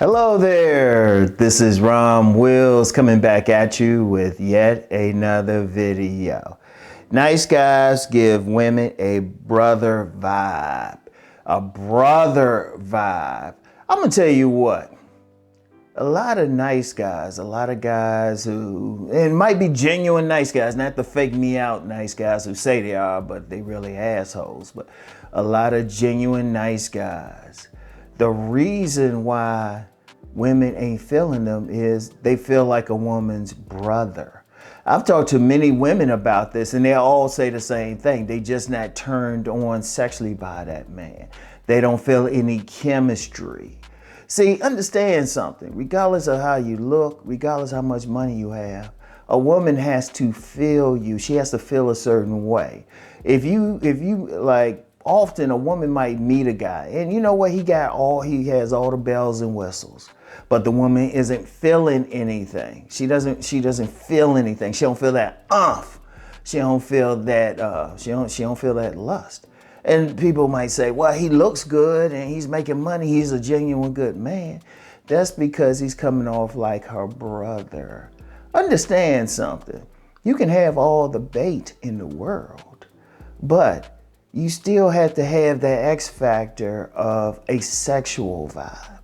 Hello there, this is Rom Wills coming back at you with yet another video. Nice guys give women a brother vibe. A brother vibe. I'm gonna tell you what, a lot of nice guys, a lot of guys who, and it might be genuine nice guys, not the fake me out nice guys who say they are, but they really assholes, but a lot of genuine nice guys. The reason why women ain't feeling them is they feel like a woman's brother. I've talked to many women about this and they all say the same thing. They just not turned on sexually by that man. They don't feel any chemistry. See, understand something. Regardless of how you look, regardless of how much money you have, a woman has to feel you. She has to feel a certain way. If you like, often a woman might meet a guy and you know what, he has all the bells and whistles, but the woman isn't feeling anything. She doesn't feel anything. She don't feel that she don't feel that she don't feel that lust. And people might say, well, he looks good and he's making money, he's a genuine good man. That's because he's coming off like her brother. Understand something. You can have all the bait in the world, but you still have to have that X factor of a sexual vibe.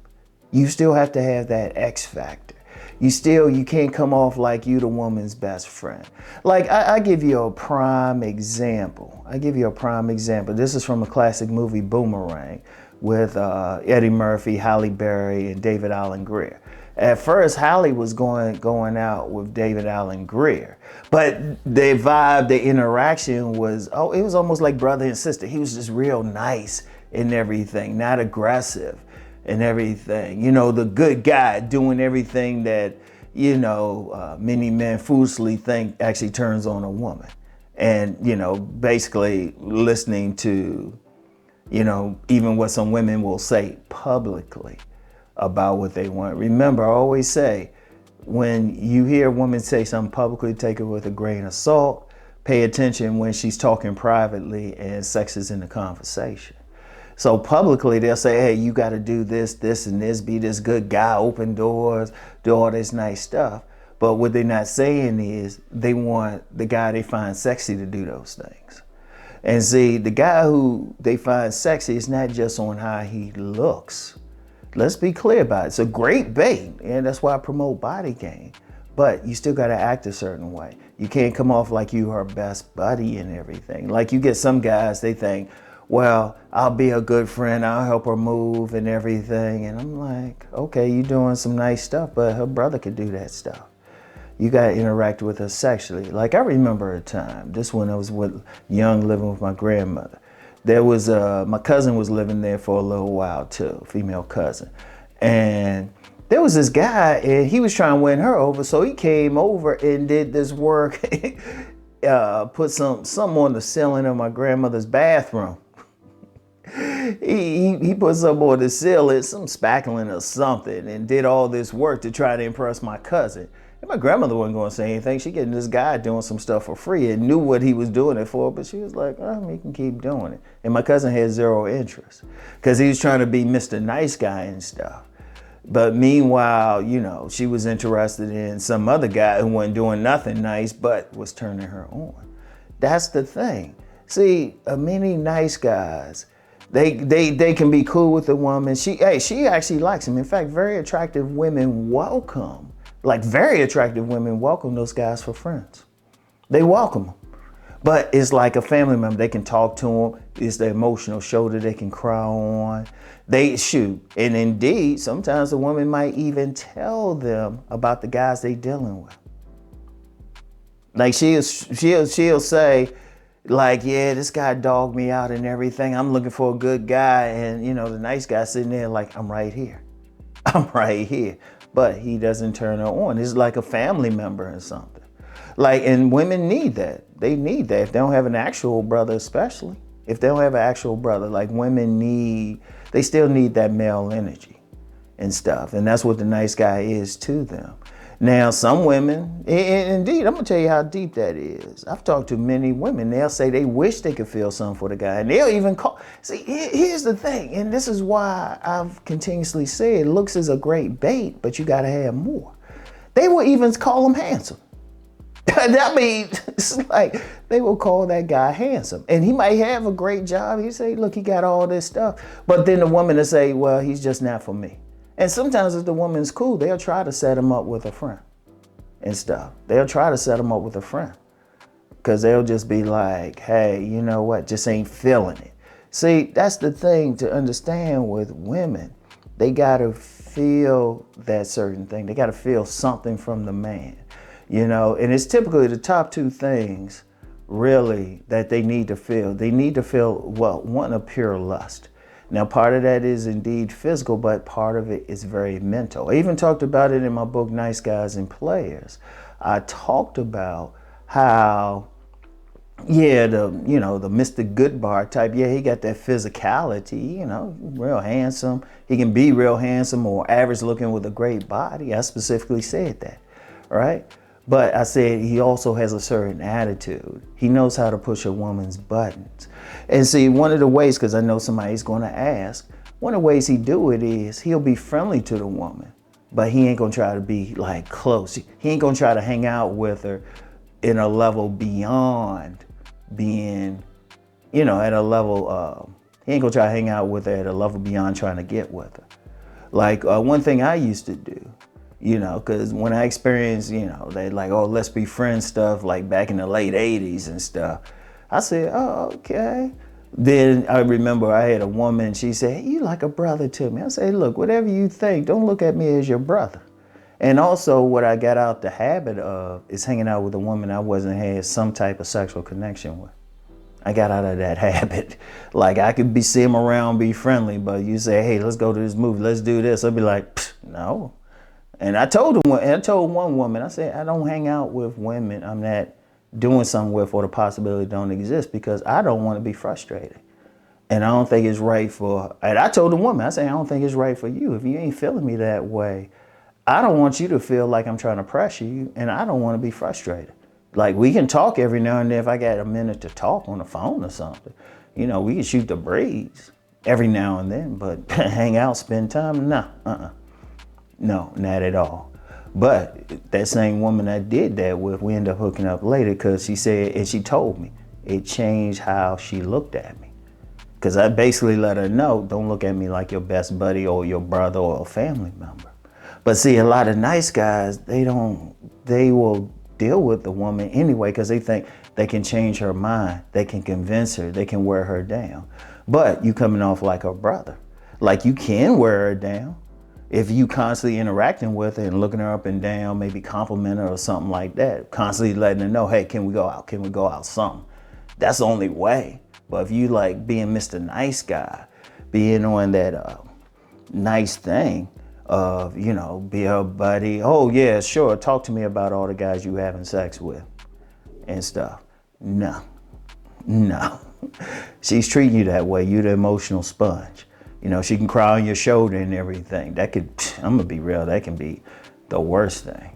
You still have to have that X factor. You can't come off like you the woman's best friend. Like I give you a prime example. This is from a classic movie, Boomerang, with Eddie Murphy, Halle Berry, and David Alan Grier. At first, Halle was going out with David Alan Grier, but the vibe, the interaction was, it was almost like brother and sister. He was just real nice and everything, not aggressive and everything. You know, the good guy doing everything that, you know, many men foolishly think actually turns on a woman. And, you know, basically listening to, you know, even what some women will say publicly about what they want. Remember, I always say, when you hear a woman say something publicly, take it with a grain of salt. Pay attention when she's talking privately and sex is in the conversation. So publicly, they'll say, hey, you got to do this, this, and this, be this good guy, open doors, do all this nice stuff. But what they're not saying is they want the guy they find sexy to do those things. And see, the guy who they find sexy is not just on how he looks. Let's be clear about it. It's a great bait, and that's why I promote body game. But you still gotta act a certain way. You can't come off like you her best buddy and everything. Like you get some guys, they think, well, I'll be a good friend, I'll help her move and everything. And I'm like, okay, you doing some nice stuff, but her brother could do that stuff. You gotta interact with her sexually. Like I remember a time, this when I was young, living with my grandmother. There was my cousin was living there for a little while too, female cousin. And there was this guy and he was trying to win her over. So he came over and did this work, put something on the ceiling of my grandmother's bathroom. He put something on the ceiling, some spackling or something, and did all this work to try to impress my cousin. And my grandmother wasn't going to say anything. She getting this guy doing some stuff for free and knew what he was doing it for, but she was like, he can keep doing it. And my cousin had zero interest because he was trying to be Mr. Nice Guy and stuff. But meanwhile, you know, she was interested in some other guy who wasn't doing nothing nice, but was turning her on. That's the thing. See, many nice guys, they can be cool with a woman. She actually likes him. In fact, very attractive women welcome those guys for friends. They welcome them. But it's like a family member. They can talk to them. It's the emotional shoulder they can cry on. They shoot. And indeed, sometimes the woman might even tell them about the guys they dealing with. Like she'll say, like, yeah, this guy dogged me out and everything. I'm looking for a good guy. And, you know, the nice guy sitting there like, I'm right here. But he doesn't turn her on. It's like a family member or something. Like, and women need that. They need that. If they don't have an actual brother, especially. If they don't have an actual brother, like they still need that male energy and stuff. And that's what the nice guy is to them. Now, some women, and indeed, I'm gonna tell you how deep that is. I've talked to many women. They'll say they wish they could feel something for the guy, and they'll even call. See, here's the thing, and this is why I've continuously said looks is a great bait, but you gotta have more. They will even call him handsome. I mean, it's like they will call that guy handsome, and he might have a great job. He say, look, he got all this stuff, but then the woman will say, well, he's just not for me. And sometimes if the woman's cool, they'll try to set him up with a friend and stuff. They'll try to set him up with a friend because they'll just be like, hey, you know what? Just ain't feeling it. See, that's the thing to understand with women. They got to feel that certain thing. They got to feel something from the man, you know, and it's typically the top two things really that they need to feel. They need to feel, well, one, a pure lust. Now, part of that is indeed physical, but part of it is very mental. I even talked about it in my book, Nice Guys and Players. I talked about how, yeah, the Mr. Goodbar type, yeah, he got that physicality, you know, real handsome. He can be real handsome or average looking with a great body. I specifically said that, right? But I said he also has a certain attitude. He knows how to push a woman's buttons. And see, one of the ways, because I know somebody's going to ask, one of the ways he do it is he'll be friendly to the woman, but he ain't going to try to be like close. He ain't going to try to hang out with her in a level beyond being, you know, at a level, he ain't going to try to hang out with her at a level beyond trying to get with her. Like one thing I used to do, you know, because when I experienced, you know, they like, oh, let's be friends stuff, like back in the late 80s and stuff. I said, oh, okay. Then I remember I had a woman, she said, hey, you like a brother to me. I said, look, whatever you think, don't look at me as your brother. And also what I got out the habit of is hanging out with a woman I wasn't had some type of sexual connection with. I got out of that habit. Like I could be see him around, be friendly, but you say, hey, let's go to this movie, let's do this. I'd be like, no. And I told one woman, I said, I don't hang out with women I'm not doing something with or the possibility don't exist because I don't want to be frustrated. And I don't think it's right for, and I told the woman, I said, I don't think it's right for you. If you ain't feeling me that way, I don't want you to feel like I'm trying to pressure you and I don't want to be frustrated. Like we can talk every now and then if I got a minute to talk on the phone or something. You know, we can shoot the breeze every now and then, but hang out, spend time, no, No, not at all. But that same woman I did that with, we ended up hooking up later because she said, and she told me, it changed how she looked at me. Because I basically let her know, don't look at me like your best buddy or your brother or a family member. But see, a lot of nice guys, they will deal with the woman anyway because they think they can change her mind, they can convince her, they can wear her down. But you coming off like her brother. Like you can wear her down. If you constantly interacting with her and looking her up and down, maybe compliment her or something like that, constantly letting her know, hey, can we go out? Can we go out? Something. That's the only way. But if you like being Mr. Nice Guy, being on that nice thing of, you know, be her buddy. Oh yeah, sure. Talk to me about all the guys you having sex with and stuff. No. She's treating you that way. You the emotional sponge. You know, she can cry on your shoulder and everything. That could, I'm gonna be real, that can be the worst thing.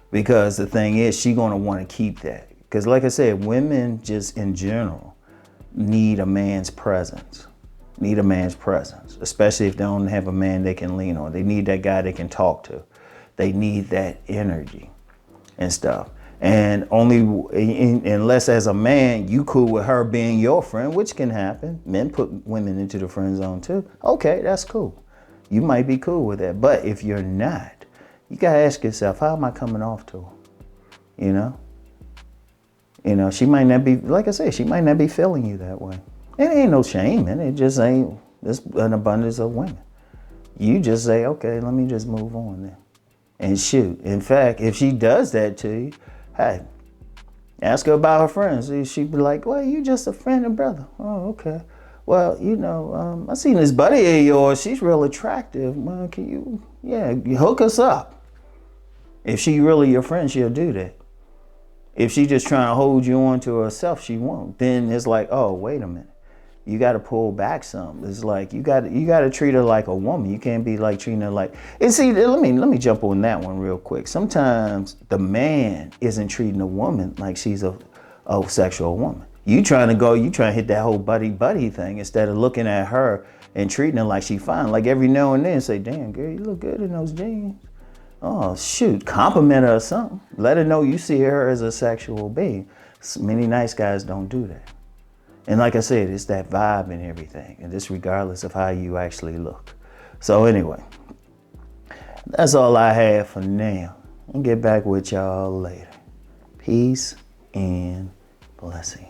Because the thing is, she gonna wanna keep that. Because like I said, women just in general need a man's presence. Especially if they don't have a man they can lean on. They need that guy they can talk to. They need that energy and stuff. And only unless as a man you cool with her being your friend, which can happen. Men put women into the friend zone too. Okay, that's cool. You might be cool with that. But if you're not, you gotta ask yourself, how am I coming off to her? You know, she might not be, like I said, she might not be feeling you that way. It ain't no shame in it. It just ain't, there's an abundance of women. You just say, okay, let me just move on then and shoot. In fact, if she does that to you, hey, ask her about her friends. She'd be like, well, you just a friend and brother. Oh, okay. Well, you know, I seen this buddy of yours. She's real attractive. Well, can you hook us up. If she really your friend, she'll do that. If she just trying to hold you on to herself, she won't. Then it's like, oh, wait a minute. you got to pull back some. It's like you got to treat her like a woman. You can't be like treating her like. And see, let me jump on that one real quick. Sometimes the man isn't treating a woman like she's a sexual woman. You trying to hit that whole buddy thing instead of looking at her and treating her like she fine. Like every now and then say, damn girl, you look good in those jeans. Oh shoot, compliment her or something. Let her know you see her as a sexual being. Many nice guys don't do that. And like I said, it's that vibe and everything. And this regardless of how you actually look. So anyway, that's all I have for now. I'll get back with y'all later. Peace and blessings.